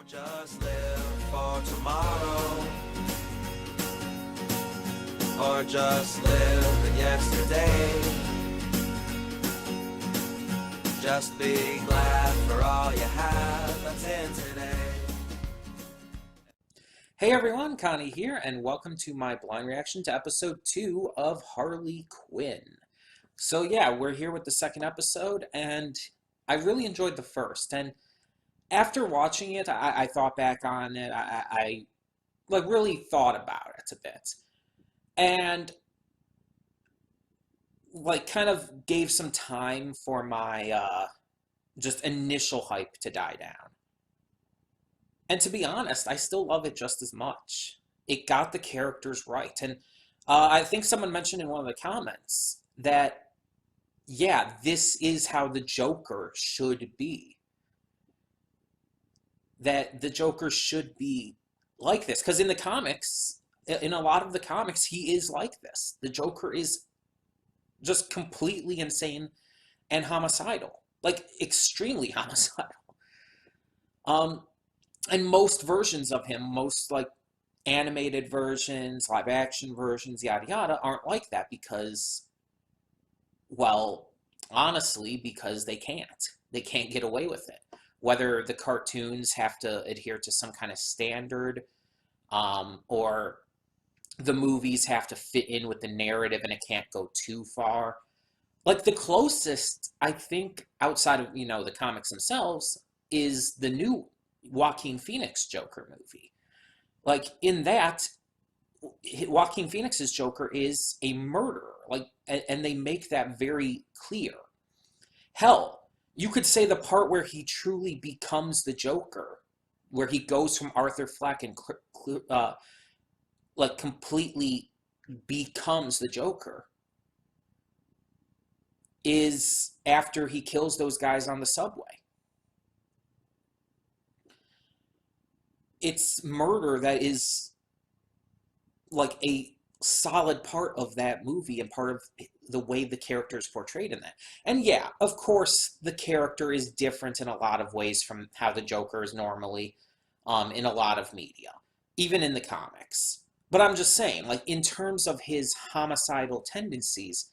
Don't just live for tomorrow, or just live in yesterday. Just be glad for all you have that's in today. Hey everyone, Connie here, and welcome to my blind reaction to episode 2 of Harley Quinn. So yeah, we're here with the second episode, and I really enjoyed the first, and after watching it, I thought back on it, I like really thought about it a bit, and like kind of gave some time for my just initial hype to die down. And to be honest, I still love it just as much. It got the characters right. And I think someone mentioned in one of the comments that, yeah, this is how the Joker should be. That the Joker should be like this. Because in the comics, in a lot of the comics, he is like this. The Joker is just completely insane and homicidal. Like, extremely homicidal. And most versions of him, most like animated versions, live action versions, yada yada, aren't like that because, well, honestly, because they can't. They can't get away with it. Whether the cartoons have to adhere to some kind of standard, or the movies have to fit in with the narrative and it can't go too far. Like the closest, I think, outside of, the comics themselves, is the new Joaquin Phoenix Joker movie. Like in that, Joaquin Phoenix's Joker is a murderer. Like, and they make that very clear. Hell, you could say the part where he truly becomes the Joker, where he goes from Arthur Fleck and like completely becomes the Joker, is after he kills those guys on the subway. It's murder that is like a solid part of that movie and part of the way the character is portrayed in that. And yeah, of course, the character is different in a lot of ways from how the Joker is normally in a lot of media, even in the comics. But I'm just saying, like, in terms of his homicidal tendencies,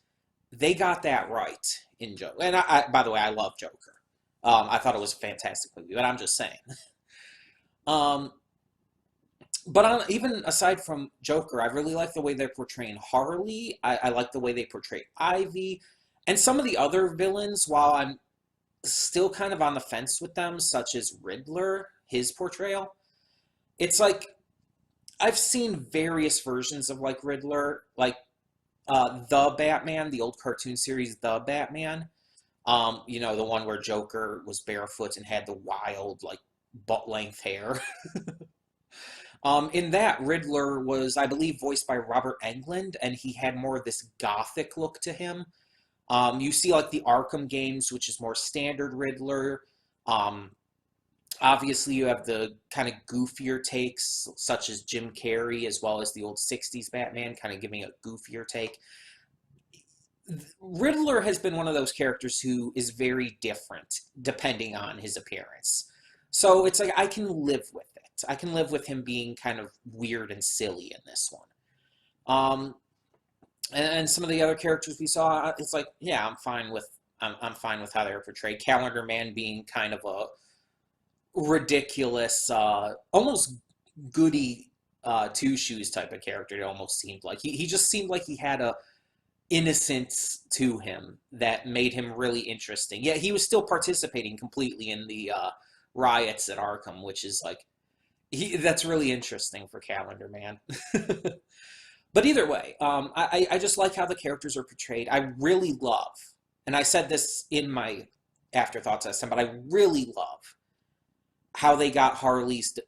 they got that right in Joker. And by the way, I love Joker. I thought it was a fantastic movie, but I'm just saying. But even aside from Joker, I really like the way they're portraying Harley. I like the way they portray Ivy. And some of the other villains, while I'm still kind of on the fence with them, such as Riddler, his portrayal. It's like, I've seen various versions of like Riddler, like The Batman, the old cartoon series The Batman. The one where Joker was barefoot and had the wild, like, butt-length hair. In that, Riddler was, I believe, voiced by Robert Englund, and he had more of this gothic look to him. You see, like, the Arkham games, which is more standard Riddler. Obviously, you have the kind of goofier takes, such as Jim Carrey, as well as the old 60s Batman, kind of giving a goofier take. Riddler has been one of those characters who is very different, depending on his appearance. So it's like, I can live with it. I can live with him being kind of weird and silly in this one. And some of the other characters we saw, it's like, yeah, I'm fine with how they're portrayed. Calendar Man being kind of a ridiculous, almost goody two shoes type of character. It almost seemed like he just seemed like he had a innocence to him that made him really interesting. Yeah, he was still participating completely in the riots at Arkham, which is like, that's really interesting for Calendar Man. But either way, I just like how the characters are portrayed. I really love, and I said this in my afterthoughts last time, but I really love how they got Harley's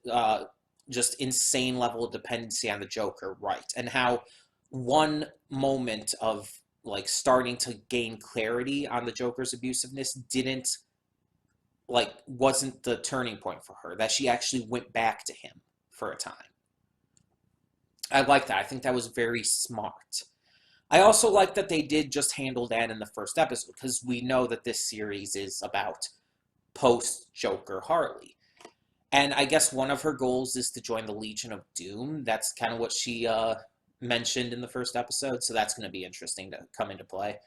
just insane level of dependency on the Joker right, and how one moment of like starting to gain clarity on the Joker's abusiveness wasn't the turning point for her, that she actually went back to him for a time. I like that. I think that was very smart. I also like that they did just handle that in the first episode, because we know that this series is about post-Joker Harley. And I guess one of her goals is to join the Legion of Doom. That's kind of what she mentioned in the first episode. So that's going to be interesting to come into play.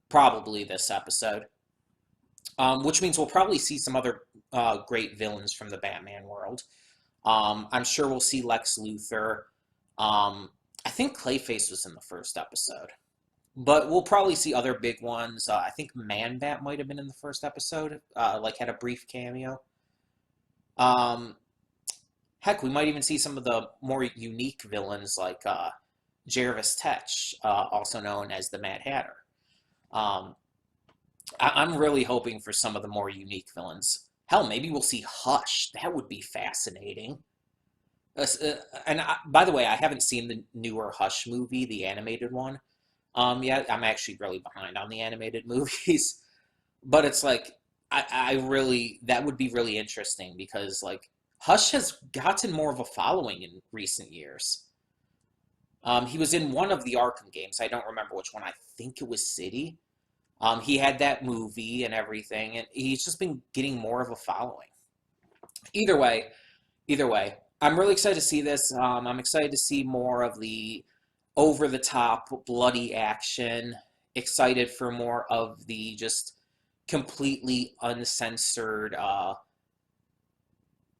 Probably this episode. Which means we'll probably see some other great villains from the Batman world. I'm sure we'll see Lex Luthor. I think Clayface was in the first episode. But we'll probably see other big ones. I think Man-Bat might have been in the first episode. Like, had a brief cameo. Heck, we might even see some of the more unique villains like Jervis Tetch, also known as the Mad Hatter. I'm really hoping for some of the more unique villains. Hell, maybe we'll see Hush. That would be fascinating. By the way, I haven't seen the newer Hush movie, the animated one. Yet. I'm actually really behind on the animated movies. But it's like, I really, that would be really interesting because, like, Hush has gotten more of a following in recent years. He was in one of the Arkham games. I don't remember which one. I think it was City. He had that movie and everything, and he's just been getting more of a following. Either way, I'm really excited to see this. I'm excited to see more of the over-the-top bloody action. Excited for more of the just completely uncensored,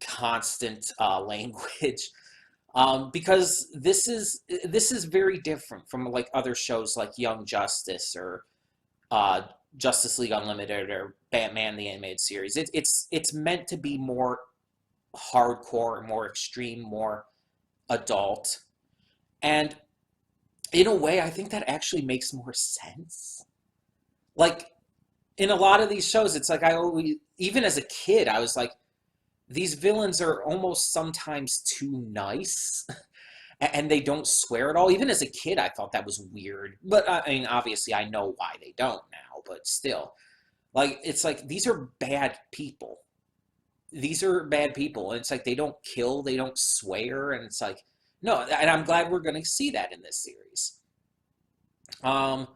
constant language. Because this is very different from like other shows like Young Justice or Justice League Unlimited or Batman the Animated Series. It's meant to be more hardcore, more extreme, more adult. And in a way, I think that actually makes more sense. Like, in a lot of these shows, it's like I always, even as a kid, I was like, these villains are almost sometimes too nice. And they don't swear at all. Even as a kid, I thought that was weird. But, I mean, obviously, I know why they don't now. But still, like, it's like, these are bad people. These are bad people. And it's like, they don't kill, they don't swear. And it's like, no. And I'm glad we're going to see that in this series. And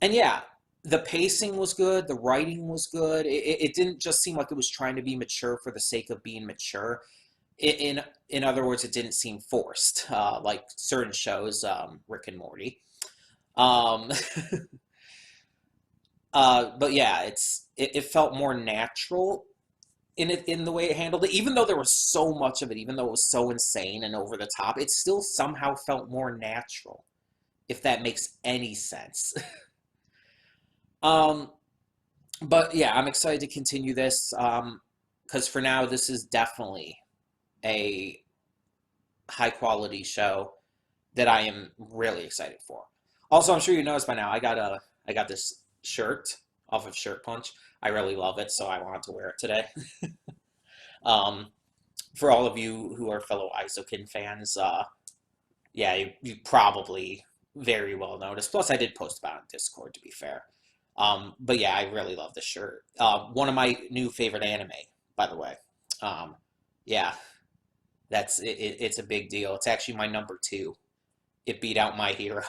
yeah, the pacing was good. The writing was good. It didn't just seem like it was trying to be mature for the sake of being mature. In other words, it didn't seem forced, like certain shows, Rick and Morty. But yeah, it felt more natural in the way it handled it. Even though there was so much of it, even though it was so insane and over the top, it still somehow felt more natural, if that makes any sense. But yeah, I'm excited to continue this, because for now, this is definitely a high quality show that I am really excited for. Also, I'm sure you noticed by now, I got this shirt off of Shirt Punch. I really love it, so I wanted to wear it today. For all of you who are fellow Isokin fans, yeah, you probably very well noticed. Plus, I did post about it on Discord, to be fair. But yeah, I really love this shirt. One of my new favorite anime, by the way. Yeah, it's a big deal. It's actually my number 2. It beat out My Hero.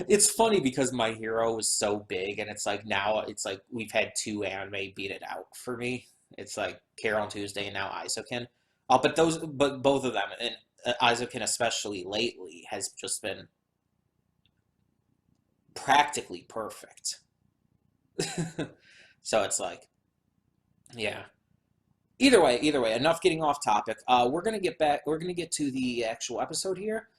It's funny because My Hero was so big, and it's like now it's like we've had 2 anime beat it out for me. It's like Carol and Tuesday and now Isokin. But both of them, and Isokin especially lately, has just been practically perfect. So it's like, yeah. Either way, enough getting off topic. We're gonna get back. We're gonna get to the actual episode here.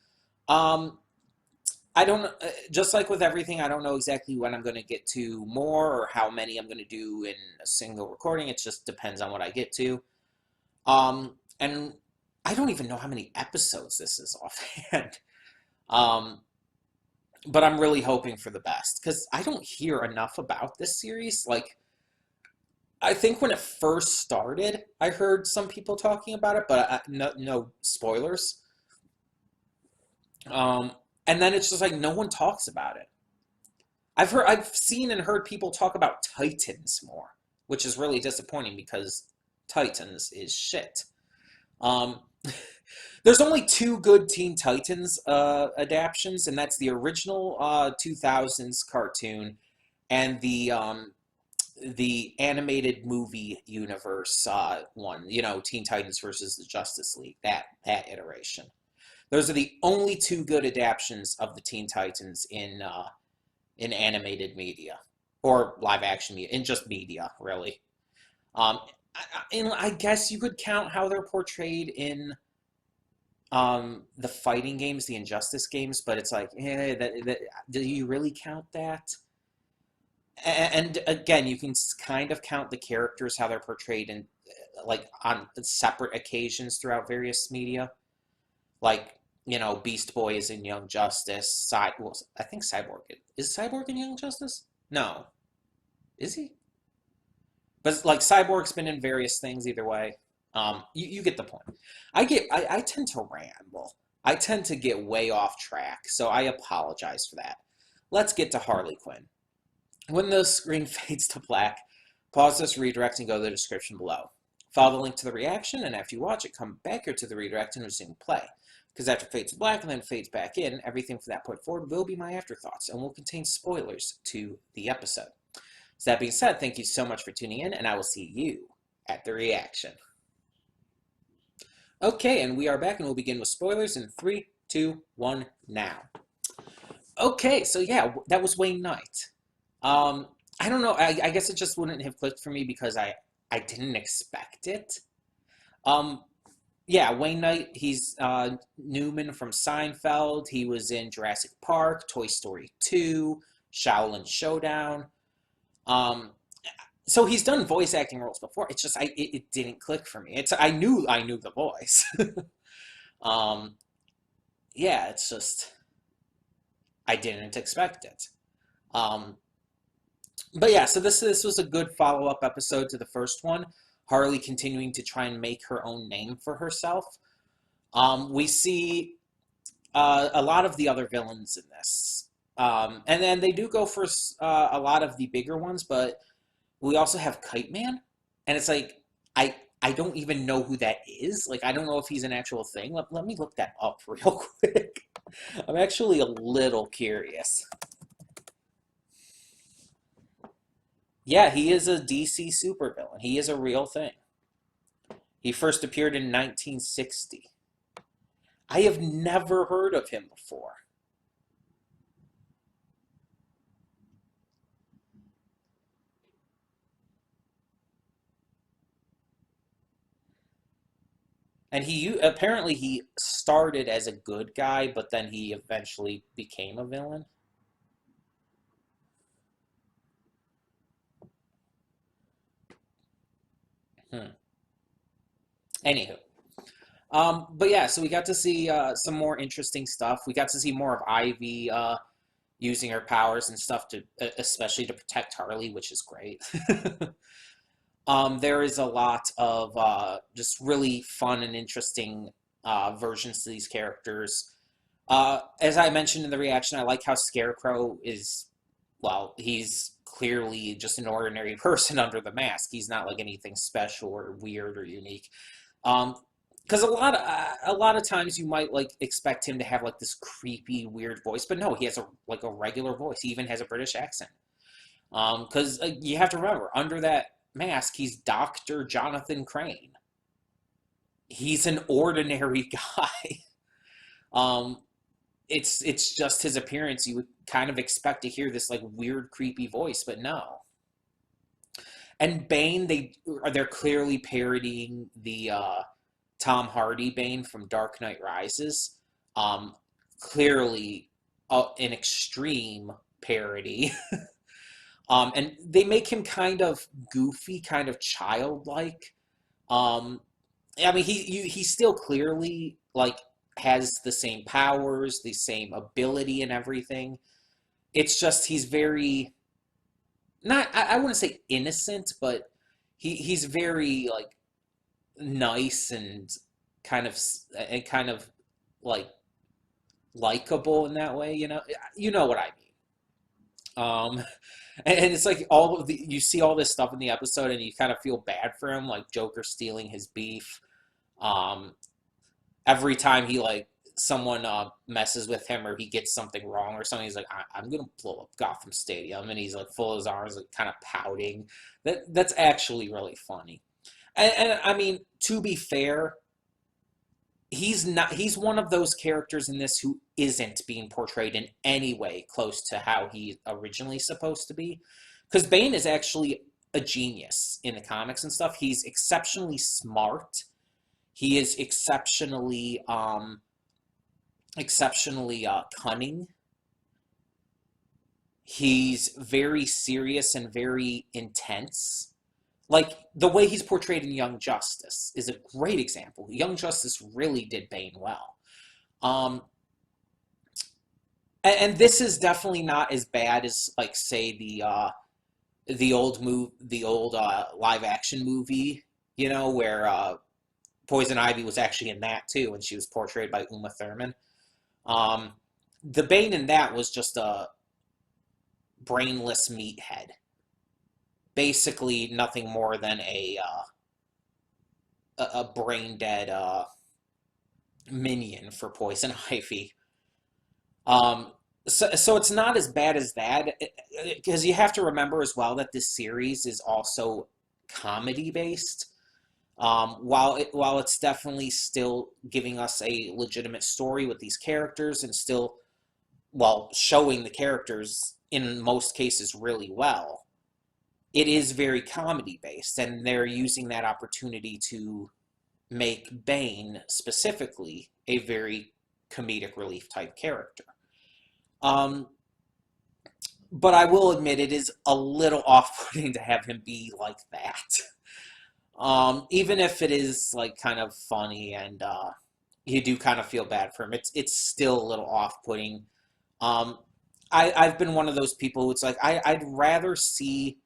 I don't, just like with everything, I don't know exactly when I'm going to get to more or how many I'm going to do in a single recording. It just depends on what I get to. And I don't even know how many episodes this is offhand. But I'm really hoping for the best because I don't hear enough about this series. Like, I think when it first started, I heard some people talking about it, but no spoilers. And then it's just like no one talks about it. I've seen and heard people talk about Titans more, which is really disappointing because Titans is shit. There's only 2 good Teen Titans adaptions, and that's the original 2000s cartoon and the the animated movie universe one, Teen Titans versus the Justice League, that iteration. Those are the only two good adaptations of the Teen Titans in animated media or live action media, in just media, really. Um, I guess you could count how they're portrayed in the fighting games, the Injustice games, but it's like, do you really count that? And again, you can kind of count the characters, how they're portrayed in like on separate occasions throughout various media. Like, Beast Boy is in Young Justice. Well, I think Cyborg is Cyborg in Young Justice? No, is he? But like Cyborg's been in various things either way. You get the point. I tend to ramble. I tend to get way off track, so I apologize for that. Let's get to Harley Quinn. When the screen fades to black, pause this redirect and go to the description below. Follow the link to the reaction, and after you watch it, come back here to the redirect and resume play. Because after it fades to black and then fades back in, everything from that point forward will be my afterthoughts and will contain spoilers to the episode. So that being said, thank you so much for tuning in, and I will see you at the reaction. Okay, and we are back, and we'll begin with spoilers in 3, 2, 1, now. Okay, so yeah, that was Wayne Knight. I don't know, I guess it just wouldn't have clicked for me because I didn't expect it. Yeah, Wayne Knight, he's Newman from Seinfeld. He was in Jurassic Park, Toy Story 2, Shaolin Showdown. So he's done voice acting roles before. It's just it didn't click for me. I knew the voice. Yeah, it's just I didn't expect it. But yeah, so this was a good follow-up episode to the first one. Harley continuing to try and make her own name for herself. We see a lot of the other villains in this. And then they do go for a lot of the bigger ones, but we also have Kite Man. And it's like, I don't even know who that is. Like, I don't know if he's an actual thing. Let me look that up real quick. I'm actually a little curious. Yeah, he is a DC supervillain. He is a real thing. He first appeared in 1960. I have never heard of him before. And apparently he started as a good guy, but then he eventually became a villain. Anywho. But yeah, so we got to see some more interesting stuff. We got to see more of Ivy using her powers and stuff especially to protect Harley, which is great. There is a lot of just really fun and interesting versions to these characters. As I mentioned in the reaction, I like how Scarecrow is, well, he's clearly just an ordinary person under the mask. He's not like anything special or weird or unique. Because a lot of times you might like expect him to have like this creepy weird voice, but no, he has a regular voice. He even has a British accent. Because you have to remember, under that mask, he's Dr. Jonathan Crane. He's an ordinary guy. It's just his appearance. You would kind of expect to hear this like weird, creepy voice, but no. And Bane, they're clearly parodying the Tom Hardy Bane from Dark Knight Rises. Clearly an extreme parody. And they make him kind of goofy, kind of childlike. I mean, he still clearly like has the same powers, the same ability and everything. It's just he's very I wouldn't say innocent, but he's very like nice and kind of like likable in that way, you know what I mean. And it's like you see all this stuff in the episode and you kind of feel bad for him, like Joker stealing his beef. Every time he like someone messes with him or he gets something wrong or something, he's like, I'm gonna blow up Gotham Stadium, and he's like full of his arms, like kind of pouting. That's actually really funny. And I mean, to be fair, he's one of those characters in this who isn't being portrayed in any way close to how he originally supposed to be, because Bane is actually a genius in the comics and stuff. He's exceptionally smart. He is exceptionally cunning. He's very serious and very intense. Like, the way he's portrayed in Young Justice is a great example. Young Justice really did Bane well. Um, and this is definitely not as bad as, like, say, the old live action movie, where Poison Ivy was actually in that too, and she was portrayed by Uma Thurman. The Bane in that was just a brainless meathead. Basically, nothing more than a brain dead minion for Poison Ivy. So it's not as bad as that, because you have to remember as well that this series is also comedy based. While it's definitely still giving us a legitimate story with these characters and still, well, showing the characters in most cases really well, it is very comedy based, and they're using that opportunity to make Bane specifically a very comedic relief type character. But I will admit it is a little off-putting to have him be like that. Even if it is like kind of funny and you do kind of feel bad for him, it's still a little off-putting. I've been one of those people who it's like I'd rather see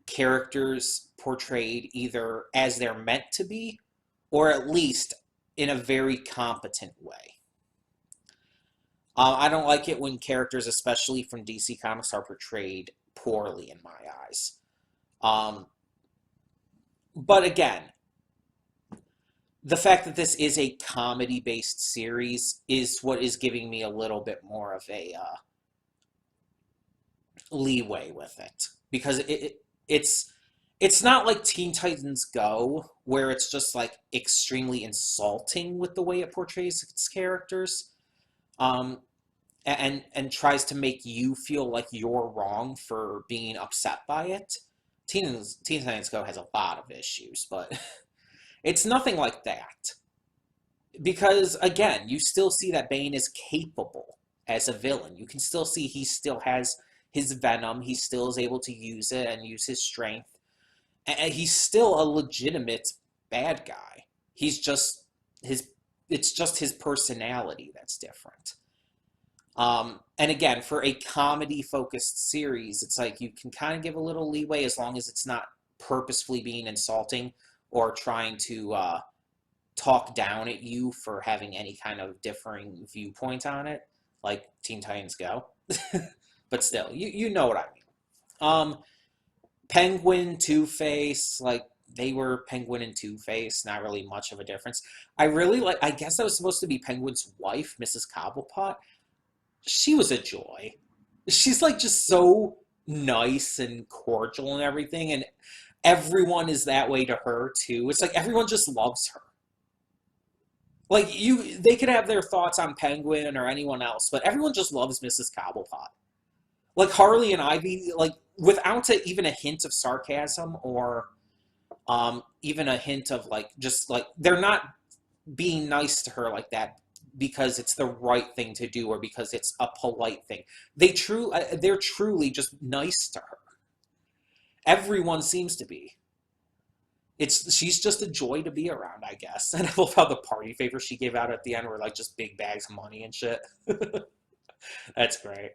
characters portrayed either as they're meant to be or at least in a very competent way. I don't like it when characters, especially from DC Comics, are portrayed poorly in my eyes. But again, the fact that this is a comedy-based series is what is giving me a little bit more of a leeway with it. Because it's not like Teen Titans Go, where it's just like extremely insulting with the way it portrays its characters. And tries to make you feel like you're wrong for being upset by it. Teen Titans Go has a lot of issues, but it's nothing like that. Because, again, you still see that Bane is capable as a villain. You can still see he still has his venom. He still is able to use it and use his strength. And he's still a legitimate bad guy. It's just his personality that's different. And again, for a comedy-focused series, it's like you can kind of give a little leeway as long as it's not purposefully being insulting or trying to talk down at you for having any kind of differing viewpoint on it, like Teen Titans Go. But still, you know what I mean. Penguin, Two-Face, like, they were Penguin and Two-Face, not really much of a difference. I guess that was supposed to be Penguin's wife, Mrs. Cobblepot. She was a joy. She's like just so nice and cordial and everything, and everyone is that way to her too. It's like everyone just loves her. Like they could have their thoughts on Penguin or anyone else, but everyone just loves Mrs. Cobblepot. Like Harley and Ivy, like without even a hint of sarcasm or even a hint of like just like they're not being nice to her like that because it's the right thing to do or because it's a polite thing. They're truly just nice to her. Everyone seems to be. She's just a joy to be around, I guess. And I love how the party favors she gave out at the end were like just big bags of money and shit. That's great.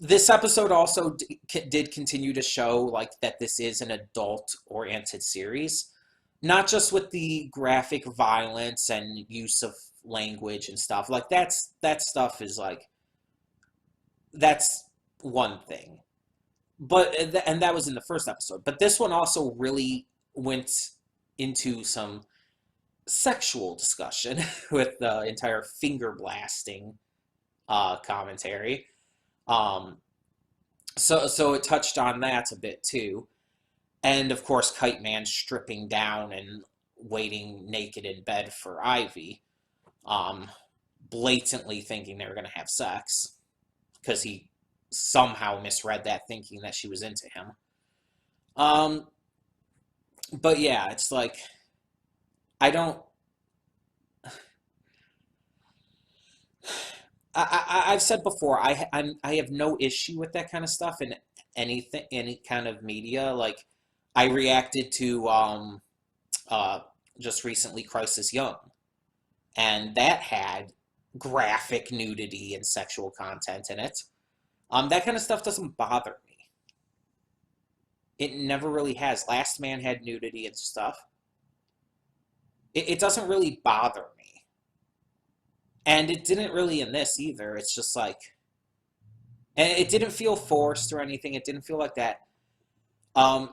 This episode also did continue to show like that this is an adult-oriented series. Not just with the graphic violence and use of language and stuff. Like, that stuff is, like, that's one thing. And that was in the first episode. But this one also really went into some sexual discussion with the entire finger blasting commentary. Um, so it touched on that a bit too. And of course, Kite Man stripping down and waiting naked in bed for Ivy, um, blatantly thinking they were going to have sex because he somehow misread that, thinking that she was into him. Um, but yeah, it's like I don't. I've said before, I have no issue with that kind of stuff in anything, any kind of media. Like I reacted to uh, just recently Crisis Young, and that had graphic nudity and sexual content in it. That kind of stuff doesn't bother me. It never really has. Last Man had nudity and stuff. It doesn't really bother me. And it didn't really in this either. It's just like, and it didn't feel forced or anything. It didn't feel like that. Um,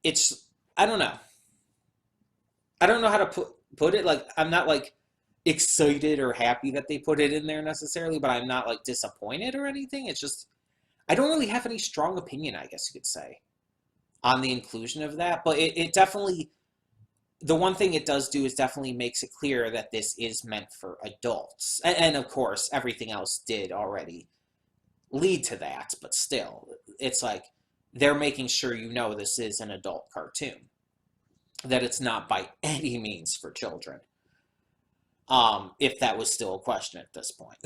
it's, I don't know. I don't know how to put it. Like, I'm not like excited or happy that they put it in there necessarily, but I'm not like disappointed or anything. It's just, I don't really have any strong opinion, I guess you could say, on the inclusion of that. But it definitely, the one thing it does do is definitely makes it clear that this is meant for adults. And of course, everything else did already lead to that, but still, it's like they're making sure you know this is an adult cartoon, that it's not by any means for children. If that was still a question at this point.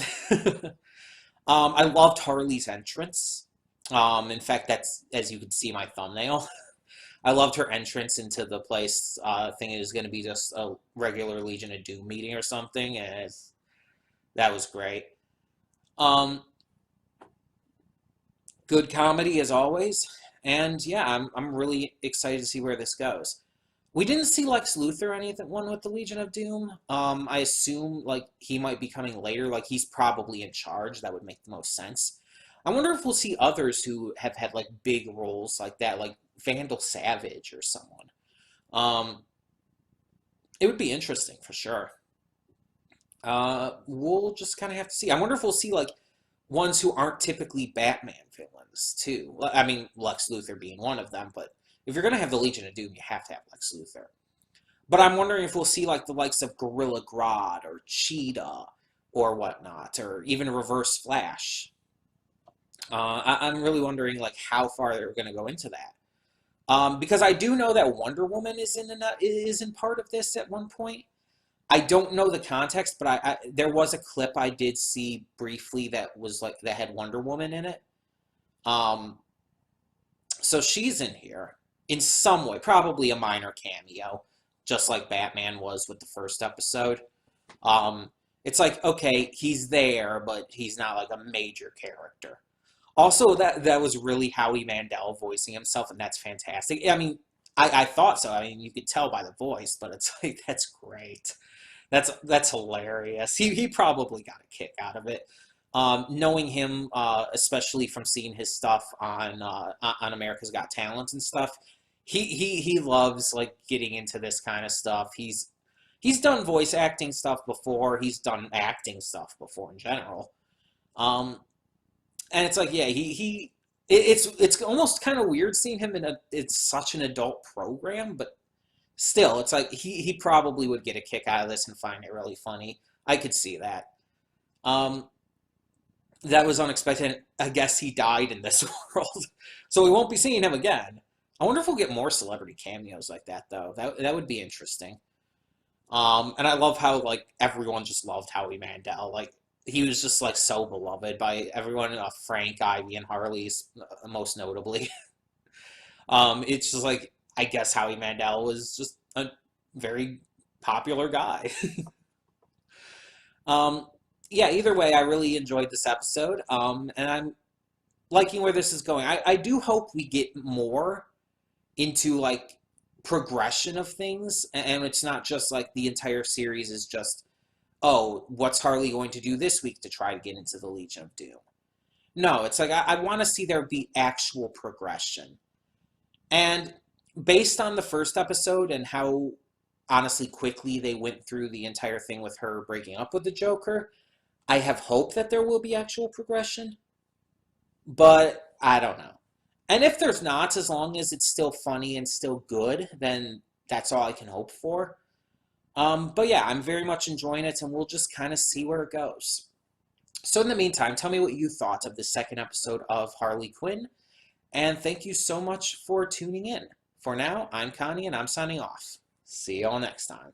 I loved Harley's entrance. In fact, that's, as you can see my thumbnail, I loved her entrance into the place. Thinking it was going to be just a regular Legion of Doom meeting or something, and that was great. Good comedy as always, and yeah, I'm really excited to see where this goes. We didn't see Lex Luthor or anything one with the Legion of Doom. I assume like he might be coming later. Like he's probably in charge. That would make the most sense. I wonder if we'll see others who have had like big roles like that, like Vandal Savage or someone. Um, it would be interesting for sure. We'll just kind of have to see. I wonder if we'll see like ones who aren't typically Batman villains too. I mean, Lex Luthor being one of them, but if you're gonna have the Legion of Doom, you have to have Lex Luthor. But I'm wondering if we'll see like the likes of Gorilla Grodd or Cheetah or whatnot, or even Reverse Flash. I'm really wondering like how far they're gonna go into that. Because I do know that Wonder Woman is in part of this at one point. I don't know the context, but there was a clip I did see briefly that was like that had Wonder Woman in it. Um, so she's in here in some way, probably a minor cameo, just like Batman was with the first episode. It's like, okay, he's there, but he's not like a major character. Also, that was really Howie Mandel voicing himself, and that's fantastic. I mean, I thought so. I mean, you could tell by the voice, but it's like that's great. That's hilarious. He probably got a kick out of it. Knowing him, especially from seeing his stuff on America's Got Talent and stuff, he loves like getting into this kind of stuff. He's done voice acting stuff before. He's done acting stuff before in general. Um, and it's like, yeah, it's almost kind of weird seeing him in it's such an adult program, but still, it's like he probably would get a kick out of this and find it really funny. I could see that. Um, that was unexpected. I guess he died in this world, so we won't be seeing him again. I wonder if we'll get more celebrity cameos like that, though. That would be interesting. And I love how like everyone just loved Howie Mandel. Like he was just like so beloved by everyone. Frank, Ivy, and Harley's most notably. It's just like I guess Howie Mandel was just a very popular guy. um, yeah. Either way, I really enjoyed this episode. And I'm liking where this is going. I do hope we get more into like progression of things, and it's not just like the entire series is just, oh, what's Harley going to do this week to try to get into the Legion of Doom? No, it's like I want to see there be actual progression. And based on the first episode and how honestly quickly they went through the entire thing with her breaking up with the Joker. I have hope that there will be actual progression, but I don't know. And if there's not, as long as it's still funny and still good, then that's all I can hope for. But yeah, I'm very much enjoying it, and we'll just kind of see where it goes. So in the meantime, tell me what you thought of the second episode of Harley Quinn, and thank you so much for tuning in. For now, I'm Connie, and I'm signing off. See y'all next time.